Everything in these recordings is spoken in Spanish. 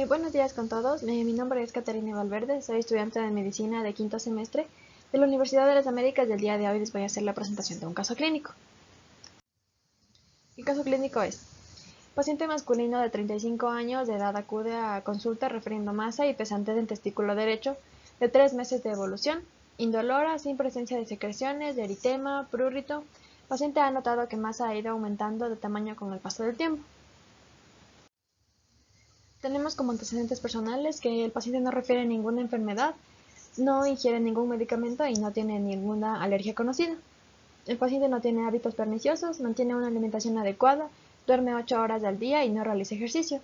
Buenos días con todos. Mi nombre es Caterina Valverde, soy estudiante de medicina de quinto semestre de la Universidad de las Américas y el día de hoy les voy a hacer la presentación de un caso clínico. El caso clínico es: paciente masculino de 35 años de edad acude a consulta refiriendo masa y pesantez en testículo derecho de 3 meses de evolución, indolora, sin presencia de secreciones, de eritema, prurito. Paciente ha notado que masa ha ido aumentando de tamaño con el paso del tiempo. Tenemos como antecedentes personales que el paciente no refiere ninguna enfermedad, no ingiere ningún medicamento y no tiene ninguna alergia conocida. El paciente no tiene hábitos perniciosos, mantiene una alimentación adecuada, duerme 8 horas al día y no realiza ejercicio.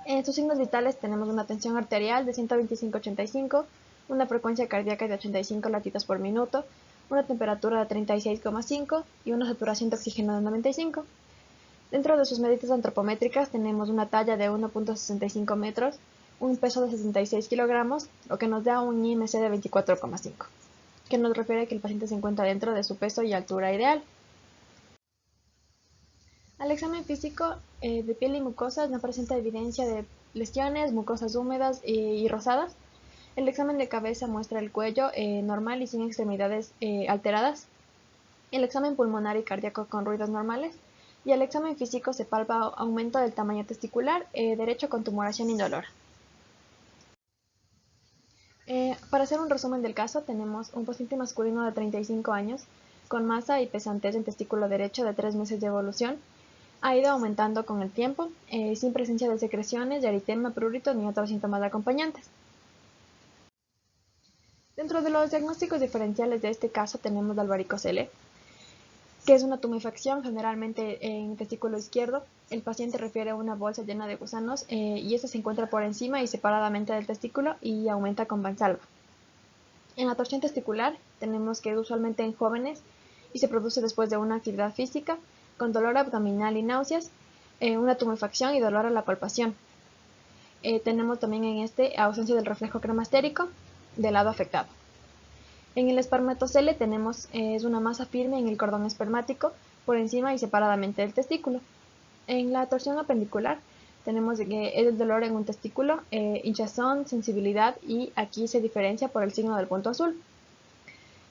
En sus signos vitales tenemos una tensión arterial de 125/85, una frecuencia cardíaca de 85 latidos por minuto, una temperatura de 36,5 y una saturación de oxígeno de 95. Dentro de sus medidas antropométricas tenemos una talla de 1.65 metros, un peso de 66 kilogramos, lo que nos da un IMC de 24,5, que nos refiere que el paciente se encuentra dentro de su peso y altura ideal. Al examen físico de piel y mucosas no presenta evidencia de lesiones, mucosas húmedas y rosadas. El examen de cabeza muestra el cuello normal y sin extremidades alteradas. El examen pulmonar y cardíaco con ruidos normales. Y al examen físico se palpa aumento del tamaño testicular derecho con tumoración indolora. Para hacer un resumen del caso, tenemos un paciente masculino de 35 años con masa y pesantez en testículo derecho de 3 meses de evolución. Ha ido aumentando con el tiempo, sin presencia de secreciones, de eritema, prurito ni otros síntomas acompañantes. Dentro de los diagnósticos diferenciales de este caso tenemos la varicocele, que es una tumefacción generalmente en el testículo izquierdo. El paciente refiere a una bolsa llena de gusanos y esta se encuentra por encima y separadamente del testículo y aumenta con Valsalva. En la torsión testicular tenemos que usualmente en jóvenes y se produce después de una actividad física, con dolor abdominal y náuseas, una tumefacción y dolor a la palpación. Tenemos también en ausencia del reflejo cremastérico del lado afectado. En el espermatocele tenemos es una masa firme en el cordón espermático por encima y separadamente del testículo. En la torsión apendicular tenemos el dolor en un testículo, hinchazón, sensibilidad y aquí se diferencia por el signo del punto azul.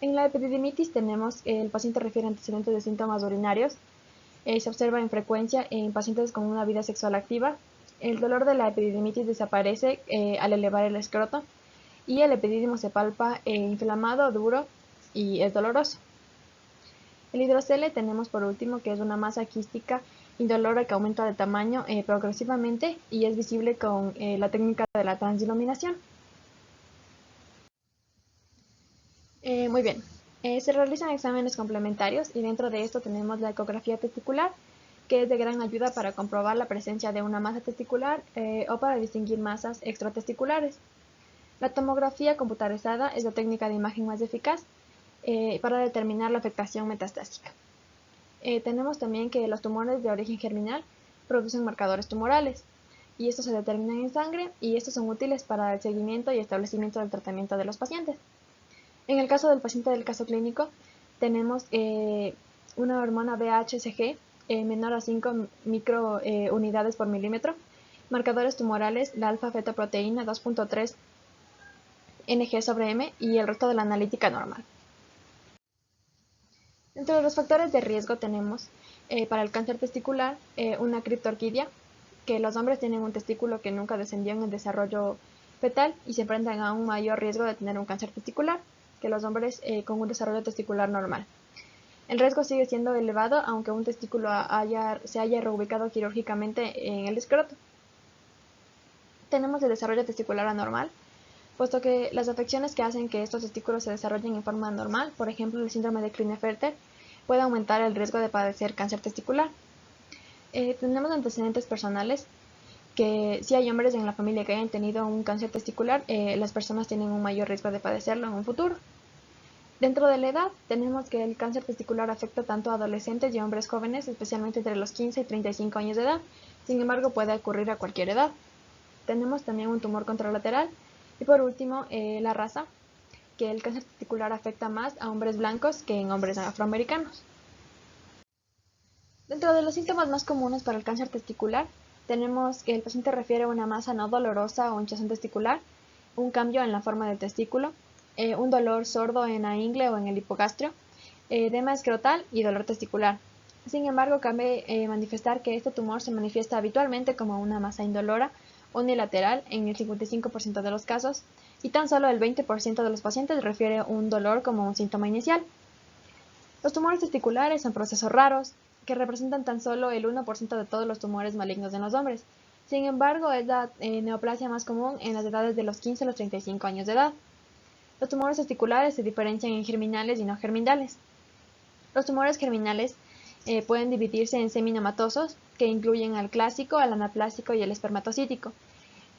En la epididimitis tenemos el paciente refiere antecedentes de síntomas urinarios, se observa en frecuencia en pacientes con una vida sexual activa. El dolor de la epididimitis desaparece al elevar el escroto y el epidídimo se palpa inflamado, duro y es doloroso. El hidrocele tenemos por último que es una masa quística indolora que aumenta de tamaño progresivamente y es visible con la técnica de la transiluminación. Muy bien, se realizan exámenes complementarios y dentro de esto tenemos la ecografía testicular, que es de gran ayuda para comprobar la presencia de una masa testicular o para distinguir masas extratesticulares. La tomografía computarizada es la técnica de imagen más eficaz para determinar la afectación metastásica. Tenemos también que los tumores de origen germinal producen marcadores tumorales y estos se determinan en sangre y estos son útiles para el seguimiento y establecimiento del tratamiento de los pacientes. En el caso del paciente del caso clínico tenemos una hormona BHCG menor a 5 microunidades por milímetro, marcadores tumorales, la alfa-fetoproteína 2.3 Ng/m y el resto de la analítica normal. Dentro de los factores de riesgo tenemos para el cáncer testicular una criptorquidia, que los hombres tienen un testículo que nunca descendió en el desarrollo fetal y se enfrentan a un mayor riesgo de tener un cáncer testicular que los hombres con un desarrollo testicular normal. El riesgo sigue siendo elevado aunque un testículo se haya reubicado quirúrgicamente en el escroto. Tenemos el desarrollo testicular anormal, puesto que las afecciones que hacen que estos testículos se desarrollen en forma anormal, por ejemplo el síndrome de Klinefelter, puede aumentar el riesgo de padecer cáncer testicular. Tenemos antecedentes personales, que si hay hombres en la familia que hayan tenido un cáncer testicular, las personas tienen un mayor riesgo de padecerlo en un futuro. Dentro de la edad, tenemos que el cáncer testicular afecta tanto a adolescentes y a hombres jóvenes, especialmente entre los 15 y 35 años de edad, sin embargo puede ocurrir a cualquier edad. Tenemos también un tumor contralateral. Y por último, la raza, que el cáncer testicular afecta más a hombres blancos que en hombres afroamericanos. Dentro de los síntomas más comunes para el cáncer testicular, tenemos que el paciente refiere a una masa no dolorosa o hinchazón testicular, un cambio en la forma del testículo, un dolor sordo en la ingle o en el hipogastrio, edema escrotal y dolor testicular. Sin embargo, cabe manifestar que este tumor se manifiesta habitualmente como una masa indolora unilateral en el 55% de los casos y tan solo el 20% de los pacientes refiere un dolor como un síntoma inicial. Los tumores testiculares son procesos raros que representan tan solo el 1% de todos los tumores malignos en los hombres. Sin embargo, es la neoplasia más común en las edades de los 15 a los 35 años de edad. Los tumores testiculares se diferencian en germinales y no germinales. Los tumores germinales pueden dividirse en seminomatosos, que incluyen al clásico, al anaplásico y el espermatocítico,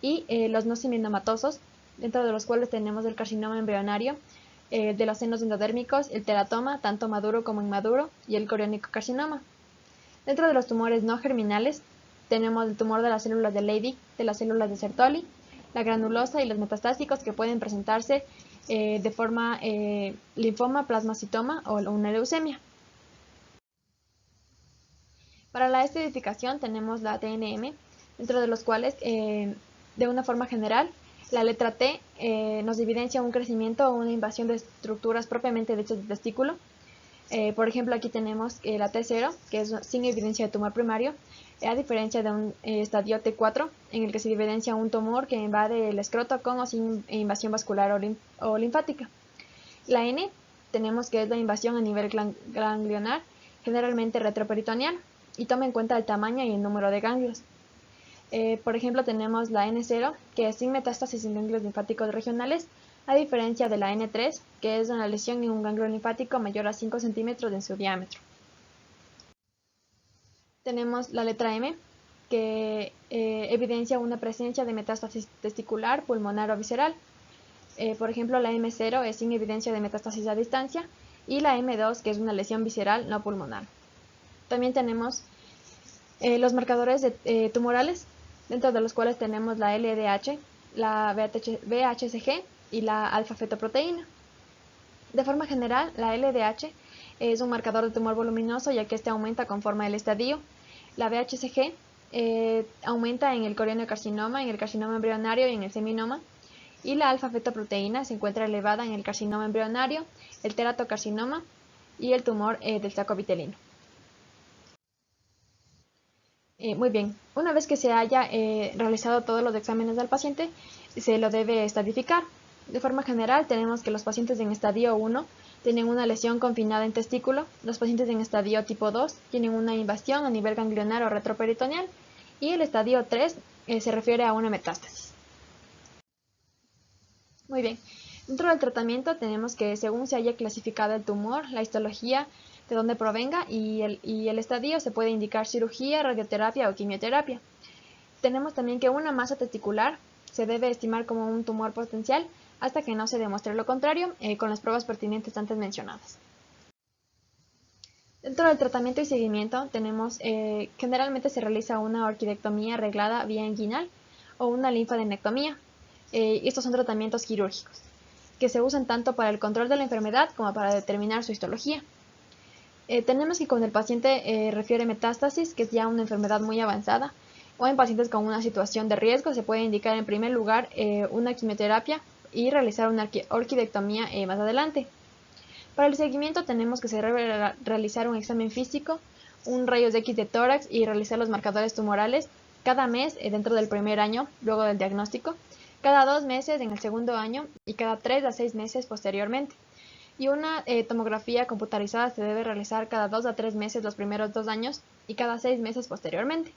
y los no seminomatosos, dentro de los cuales tenemos el carcinoma embrionario, de los senos endodérmicos, el teratoma, tanto maduro como inmaduro, y el coriónico carcinoma. Dentro de los tumores no germinales, tenemos el tumor de las células de Leydig, de las células de Sertoli, la granulosa y los metastásicos que pueden presentarse de forma linfoma, plasmacitoma o una leucemia. Para la estadificación tenemos la TNM, dentro de los cuales, de una forma general, la letra T nos evidencia un crecimiento o una invasión de estructuras propiamente dichas del testículo. Por ejemplo, aquí tenemos la T0, que es sin evidencia de tumor primario, a diferencia de un estadio T4, en el que se evidencia un tumor que invade el escroto con o sin invasión vascular o linfática. La N tenemos que es la invasión a nivel ganglionar, generalmente retroperitoneal, y toma en cuenta el tamaño y el número de ganglios. Por ejemplo, tenemos la N0, que es sin metástasis en ganglios linfáticos regionales, a diferencia de la N3, que es una lesión en un ganglio linfático mayor a 5 centímetros en su diámetro. Tenemos la letra M, que evidencia una presencia de metástasis testicular, pulmonar o visceral. Por ejemplo, la M0 es sin evidencia de metástasis a distancia, y la M2, que es una lesión visceral no pulmonar. También tenemos los marcadores tumorales, dentro de los cuales tenemos la LDH, la VHCG y la alfa-fetoproteína. De forma general, la LDH es un marcador de tumor voluminoso, ya que este aumenta conforme el estadio. La VHCG aumenta en el corionocarcinoma, en el carcinoma embrionario y en el seminoma. Y la alfa-fetoproteína se encuentra elevada en el carcinoma embrionario, el teratocarcinoma y el tumor del saco vitelino. Muy bien, una vez que se haya realizado todos los exámenes del paciente, se lo debe estadificar. De forma general, tenemos que los pacientes en estadio 1 tienen una lesión confinada en testículo, los pacientes en estadio tipo 2 tienen una invasión a nivel ganglionar o retroperitoneal, y el estadio 3 se refiere a una metástasis. Muy bien, dentro del tratamiento tenemos que, según se haya clasificado el tumor, la histología, de dónde provenga y el estadio, se puede indicar cirugía, radioterapia o quimioterapia. Tenemos también que una masa testicular se debe estimar como un tumor potencial hasta que no se demuestre lo contrario con las pruebas pertinentes antes mencionadas. Dentro del tratamiento y seguimiento tenemos, generalmente se realiza una orquidectomía arreglada vía inguinal o una linfadenectomía. Estos son tratamientos quirúrgicos que se usan tanto para el control de la enfermedad como para determinar su histología. Tenemos que cuando el paciente refiere metástasis, que es ya una enfermedad muy avanzada, o en pacientes con una situación de riesgo, se puede indicar en primer lugar una quimioterapia y realizar una orquidectomía más adelante. Para el seguimiento tenemos que realizar un examen físico, un rayos X de tórax y realizar los marcadores tumorales cada mes dentro del primer año, luego del diagnóstico, cada 2 meses en el segundo año y cada 3 a 6 meses posteriormente. Y una tomografía computarizada se debe realizar cada 2 a 3 meses los primeros 2 años y cada 6 meses posteriormente.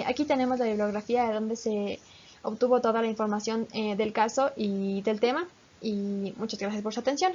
Aquí tenemos la bibliografía de donde se obtuvo toda la información del caso y del tema, y muchas gracias por su atención.